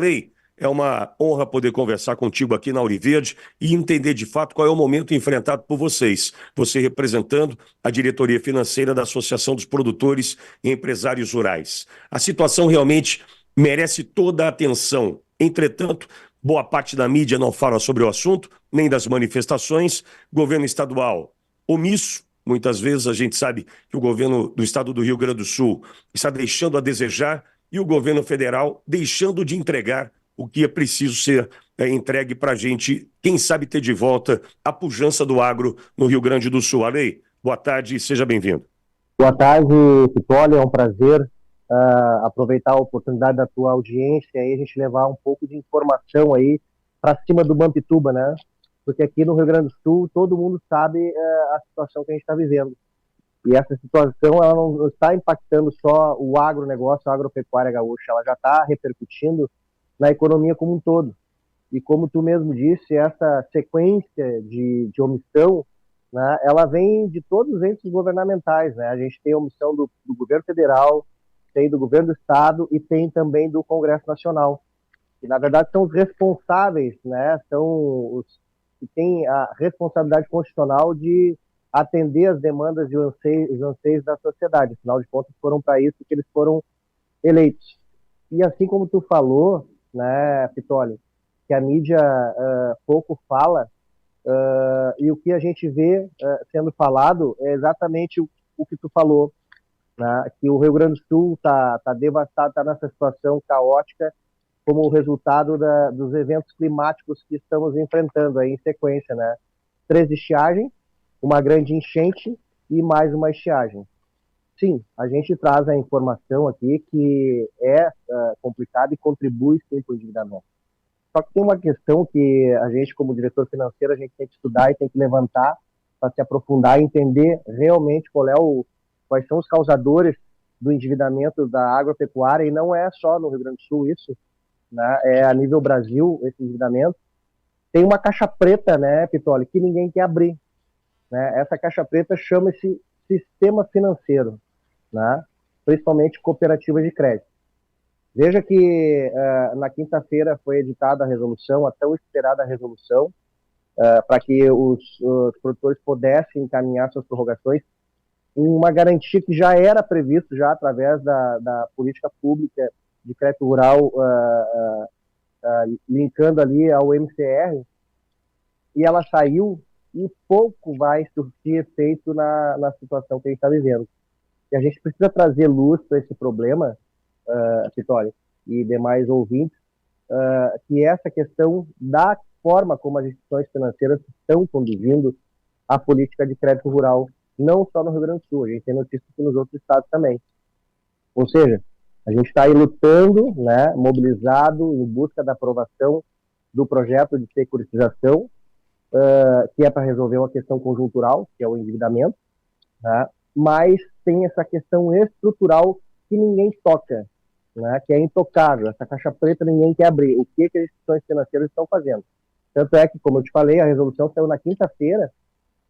Frei, é uma honra poder conversar contigo aqui na Auriverde e entender de fato qual é o momento enfrentado por vocês. Você representando a diretoria financeira da Associação dos Produtores e Empresários Rurais. A situação realmente merece toda a atenção. Entretanto, boa parte da mídia não fala sobre o assunto, nem das manifestações. Governo estadual omisso. Muitas vezes a gente sabe que o governo do estado do Rio Grande do Sul está deixando a desejar e o governo federal deixando de entregar o que é preciso ser entregue para a gente, quem sabe ter de volta a pujança do agro no Rio Grande do Sul. Arley, boa tarde e seja bem-vindo. Boa tarde, Pitoli, é um prazer aproveitar a oportunidade da tua audiência e a gente levar um pouco de informação aí para cima do Mampituba, né? Porque aqui no Rio Grande do Sul todo mundo sabe a situação que a gente está vivendo. E essa situação ela não está impactando só o agronegócio, a agropecuária gaúcha, ela já está repercutindo na economia como um todo. E como tu mesmo disse, essa sequência de omissão, né, ela vem de todos os entes governamentais, né? A gente tem a omissão do governo federal, tem do governo do estado e tem também do Congresso Nacional. Que na verdade são os responsáveis, né? São os que têm a responsabilidade constitucional de atender as demandas e os anseios da sociedade. Afinal de contas, foram para isso que eles foram eleitos. E assim como tu falou, né, Pitoli, que a mídia pouco fala, e o que a gente vê sendo falado é exatamente o que tu falou, né, que o Rio Grande do Sul tá devastado, está nessa situação caótica como resultado dos eventos climáticos que estamos enfrentando aí em sequência, né? 3 estiagens, uma grande enchente e mais uma estiagem. Sim, a gente traz a informação aqui que é complicado e contribui sim para o endividamento. Só que tem uma questão que a gente, como diretor financeiro, a gente tem que estudar e tem que levantar para se aprofundar e entender realmente quais são os causadores do endividamento da agropecuária, e não é só no Rio Grande do Sul isso, né? É a nível Brasil esse endividamento. Tem uma caixa preta, né, Pitoli, que ninguém quer abrir, né? Essa caixa preta chama-se sistema financeiro, né? Principalmente cooperativas de crédito. Veja que na quinta-feira foi editada a resolução, a tão esperada resolução, para que os produtores pudessem encaminhar suas prorrogações, uma garantia que já era previsto já através da política pública de crédito rural, linkando ali ao MCR, e ela saiu e pouco vai surtir efeito na situação que a gente está vivendo. E a gente precisa trazer luz para esse problema, Vitória e demais ouvintes, que essa questão da forma como as instituições financeiras estão conduzindo a política de crédito rural, não só no Rio Grande do Sul, a gente tem notícias nos outros estados também. Ou seja, a gente está aí lutando, né, mobilizado em busca da aprovação do projeto de securitização, que é para resolver uma questão conjuntural, que é o endividamento, né, mas tem essa questão estrutural que ninguém toca, né, que é intocável. Essa caixa preta ninguém quer abrir. O que as instituições financeiras estão fazendo? Tanto é que, como eu te falei, a resolução saiu na quinta-feira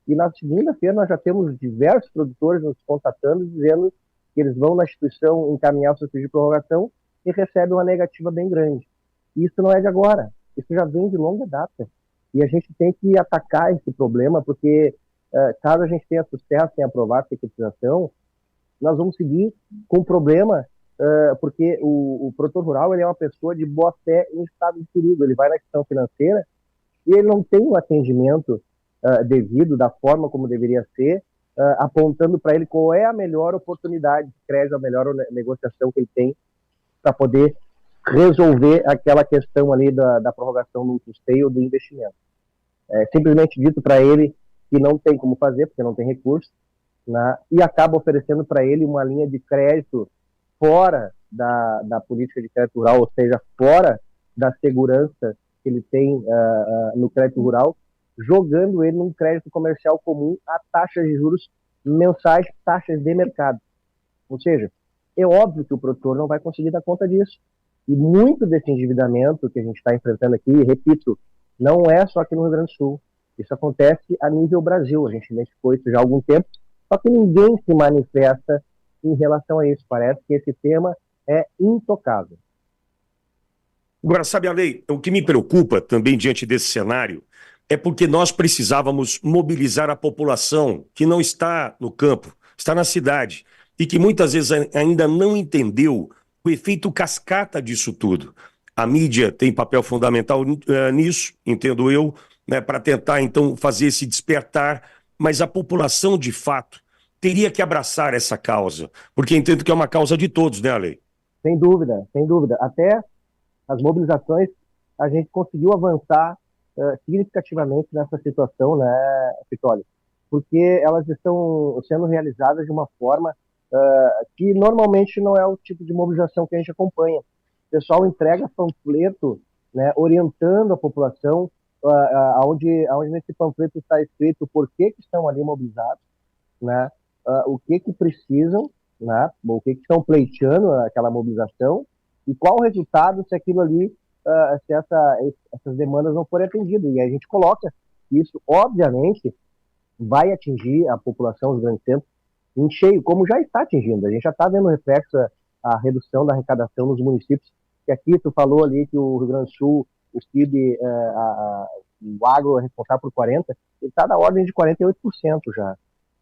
e na segunda-feira nós já temos diversos produtores nos contatando dizendo que eles vão na instituição encaminhar o seu pedido de prorrogação e recebem uma negativa bem grande. E isso não é de agora, isso já vem de longa data. E a gente tem que atacar esse problema, porque caso a gente tenha sucesso em aprovar a securitização, nós vamos seguir com o problema, porque o produtor rural ele é uma pessoa de boa fé em estado de perigo. Ele vai na instituição financeira e ele não tem o atendimento devido, da forma como deveria ser, apontando para ele qual é a melhor oportunidade de crédito, a melhor negociação que ele tem para poder resolver aquela questão ali da prorrogação do custeio do investimento. É simplesmente dito para ele que não tem como fazer, porque não tem recurso, né, e acaba oferecendo para ele uma linha de crédito fora da política de crédito rural, ou seja, fora da segurança que ele tem no crédito rural, jogando ele num crédito comercial comum a taxas de juros mensais, taxas de mercado. Ou seja, é óbvio que o produtor não vai conseguir dar conta disso. E muito desse endividamento que a gente está enfrentando aqui, repito, não é só aqui no Rio Grande do Sul. Isso acontece a nível Brasil. A gente identificou isso já há algum tempo, só que ninguém se manifesta em relação a isso. Parece que esse tema é intocável. Agora, sabe, a lei, o que me preocupa também diante desse cenário é porque nós precisávamos mobilizar a população que não está no campo, está na cidade, e que muitas vezes ainda não entendeu o efeito cascata disso tudo. A mídia tem papel fundamental nisso, entendo eu, né, para tentar então fazer esse despertar, mas a população de fato teria que abraçar essa causa, porque entendo que é uma causa de todos, né, lei? Sem dúvida, sem dúvida. Até as mobilizações, a gente conseguiu avançar significativamente nessa situação, né, Vitória? Porque elas estão sendo realizadas de uma forma que normalmente não é o tipo de mobilização que a gente acompanha. O pessoal entrega panfleto, né, orientando a população, aonde nesse panfleto está escrito por que estão ali mobilizados, né, o que precisam, né, o que estão pleiteando aquela mobilização e qual o resultado se aquilo ali, se essas demandas não forem atendidas. E a gente coloca isso, obviamente, vai atingir a população dos grandes centros em cheio, como já está atingindo. A gente já está vendo reflexo a redução da arrecadação nos municípios, que aqui tu falou ali que o Rio Grande do Sul, o PIB, o agro é responsável por 40%, ele está na ordem de 48% já.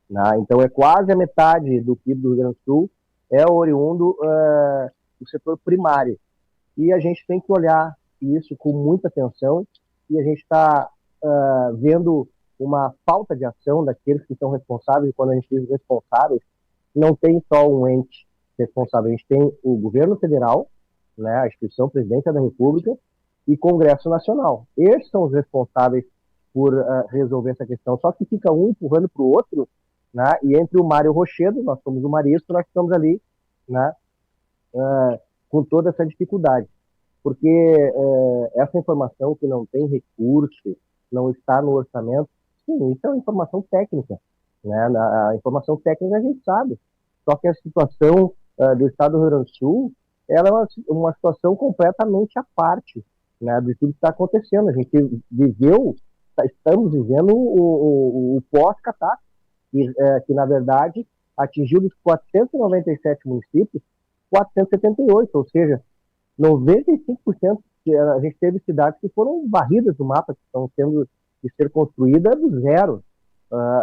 Né? Então é quase a metade do PIB do Rio Grande do Sul é oriundo do setor primário. E a gente tem que olhar isso com muita atenção e a gente está vendo uma falta de ação daqueles que são responsáveis, e quando a gente diz responsáveis, não tem só um ente responsável, a gente tem o governo federal, né, a instituição Presidência da República e Congresso Nacional. Esses são os responsáveis por resolver essa questão, só que fica um empurrando para o outro, né, e entre o Mário Rochedo, nós somos o Marisco, nós estamos ali, né, com toda essa dificuldade. Porque essa informação que não tem recurso, não está no orçamento, sim, isso é uma informação técnica. Né? A informação técnica a gente sabe. Só que a situação do estado do Rio Grande do Sul ela é uma situação completamente à parte, né, de tudo que está acontecendo. A gente estamos vivendo o pós-catástrofe, que na verdade atingiu dos 497 municípios, 478, ou seja, 95% a gente teve cidades que foram varridas do mapa, que estão tendo de ser construídas do zero.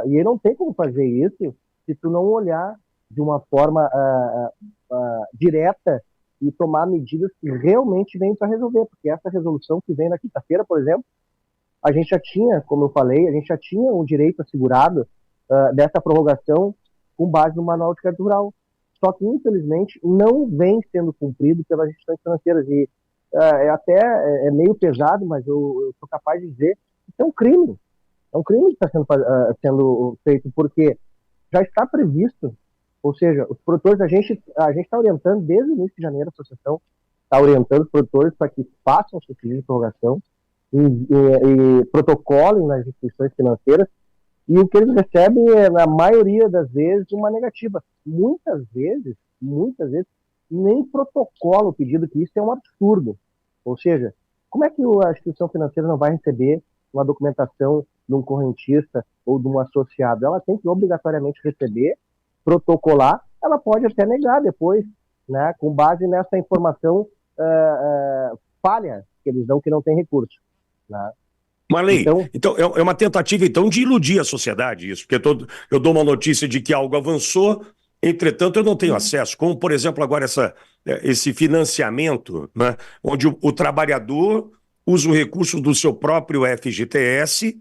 E aí não tem como fazer isso se tu não olhar de uma forma direta e tomar medidas que realmente vêm para resolver, porque essa resolução que vem na quinta-feira, por exemplo, a gente já tinha, como eu falei, a gente já tinha um direito assegurado dessa prorrogação com base no Manual de Crédito Rural. Só que, infelizmente, não vem sendo cumprido pelas instituições financeiras. E até meio pesado, mas eu sou capaz de dizer que isso é um crime. É um crime que está sendo feito, porque já está previsto, ou seja, os produtores, a gente está orientando desde o início de janeiro, a associação está orientando os produtores para que façam o seu pedido de prorrogação e protocolem nas instituições financeiras, e o que eles recebem é, na maioria das vezes, uma negativa. Muitas vezes, nem protocolo o pedido, que isso é um absurdo. Ou seja, como é que a instituição financeira não vai receber uma documentação de um correntista ou de um associado? Ela tem que obrigatoriamente receber, protocolar, ela pode até negar depois, né, com base nessa informação falha que eles dão, que não tem recurso. Né? Marley, então é uma tentativa então de iludir a sociedade isso, porque eu dou uma notícia de que algo avançou, entretanto eu não tenho acesso, como por exemplo agora esse financiamento, né, onde o trabalhador usa o recurso do seu próprio FGTS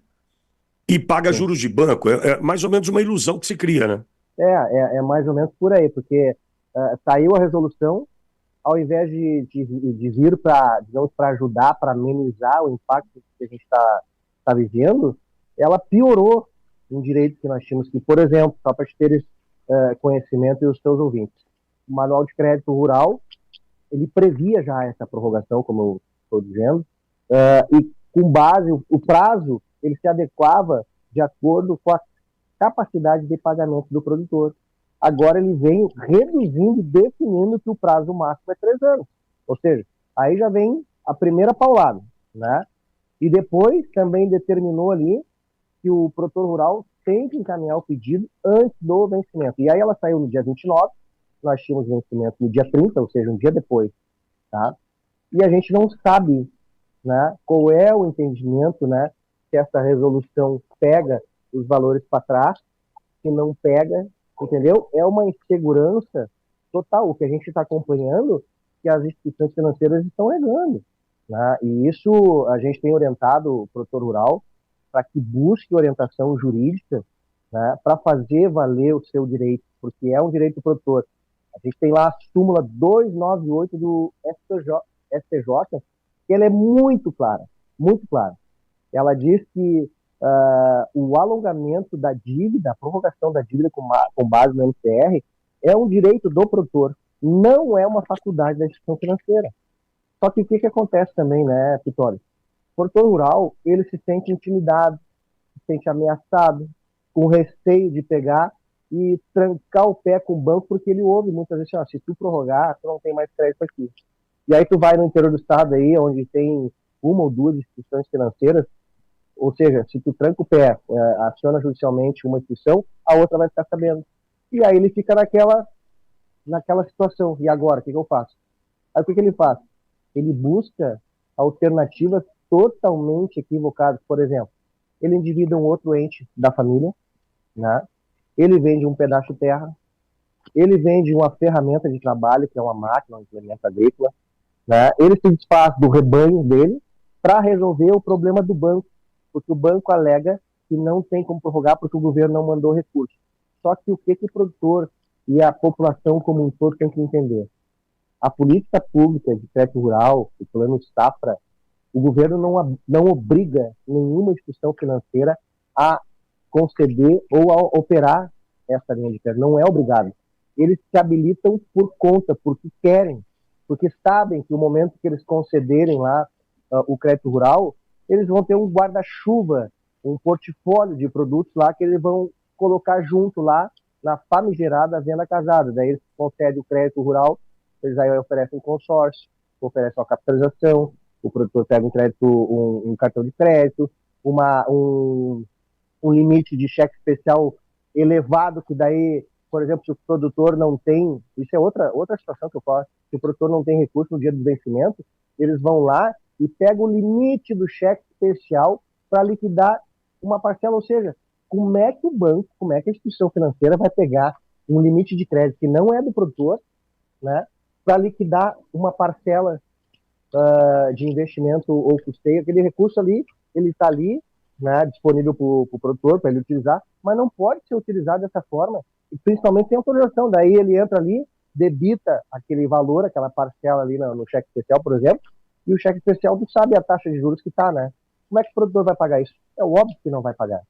e paga Sim. juros de banco, é mais ou menos uma ilusão que se cria, né? É mais ou menos por aí, porque saiu a resolução, ao invés de vir para ajudar, para amenizar o impacto que a gente está vivendo, ela piorou um direito que nós tínhamos, que, por exemplo, só para te teres conhecimento e os seus ouvintes, o Manual de Crédito Rural, ele previa já essa prorrogação, como eu estou dizendo, e com base, o prazo, ele se adequava de acordo com a capacidade de pagamento do produtor. Agora ele vem reduzindo e definindo que o prazo máximo é 3 anos. Ou seja, aí já vem a primeira paulada, né? E depois também determinou ali que o produtor rural tem que encaminhar o pedido antes do vencimento. E aí ela saiu no dia 29, nós tínhamos vencimento no dia 30, ou seja, um dia depois, tá? e a gente não sabe, né, qual é o entendimento, né, se essa resolução pega os valores para trás, se não pega, entendeu? É uma insegurança total. O que a gente está acompanhando que as instituições financeiras estão negando, né? E isso a gente tem orientado o produtor rural para que busque orientação jurídica, né, para fazer valer o seu direito, porque é um direito do produtor. A gente tem lá a súmula 298 do STJ, que ela é muito clara, muito clara. Ela diz que o alongamento da dívida, a prorrogação da dívida com base no MCR, é um direito do produtor, não é uma faculdade da instituição financeira. Só que o que acontece também, né, Vitória? O produtor rural, ele se sente intimidado, se sente ameaçado, com receio de pegar e trancar o pé com o banco, porque ele ouve muitas vezes, se tu prorrogar, tu não tem mais crédito aqui. E aí tu vai no interior do estado aí, onde tem uma ou duas instituições financeiras, ou seja, se tu tranca o pé, aciona judicialmente uma instituição, a outra vai ficar sabendo. E aí ele fica naquela situação. E agora, o que eu faço? Aí o que ele faz? Ele busca alternativas totalmente equivocadas. Por exemplo, ele endivida um outro ente da família, né? Ele vende um pedaço de terra, ele vende uma ferramenta de trabalho, que é uma máquina, um implemento agrícola, né? Ele se desfaz do rebanho dele para resolver o problema do banco, porque o banco alega que não tem como prorrogar porque o governo não mandou recurso. Só que o que o produtor e a população como um todo tem que entender? A política pública de crédito rural, o plano Safra, o governo não obriga nenhuma instituição financeira a conceder ou a operar essa linha de crédito. Não é obrigado. Eles se habilitam por conta, porque querem, porque sabem que no momento que eles concederem lá o crédito rural, eles vão ter um guarda-chuva, um portfólio de produtos lá que eles vão colocar junto lá na famigerada venda casada. Daí eles concedem o crédito rural, eles aí oferecem consórcio, oferecem uma capitalização, o produtor pega um crédito, um cartão de crédito, um limite de cheque especial elevado, que daí, por exemplo, se o produtor não tem, isso é outra situação que eu faço, se o produtor não tem recurso no dia do vencimento, eles vão lá e pegam o limite do cheque especial para liquidar uma parcela, ou seja, como é que o banco, como é que a instituição financeira vai pegar um limite de crédito que não é do produtor, né, para liquidar uma parcela de investimento ou custeio? Aquele recurso ali, ele está ali, né, disponível para o produtor, para ele utilizar, mas não pode ser utilizado dessa forma, e principalmente sem autorização. Daí ele entra ali, debita aquele valor, aquela parcela ali no cheque especial, por exemplo, e o cheque especial tu sabe a taxa de juros que está, né? Como é que o produtor vai pagar isso? É óbvio que não vai pagar.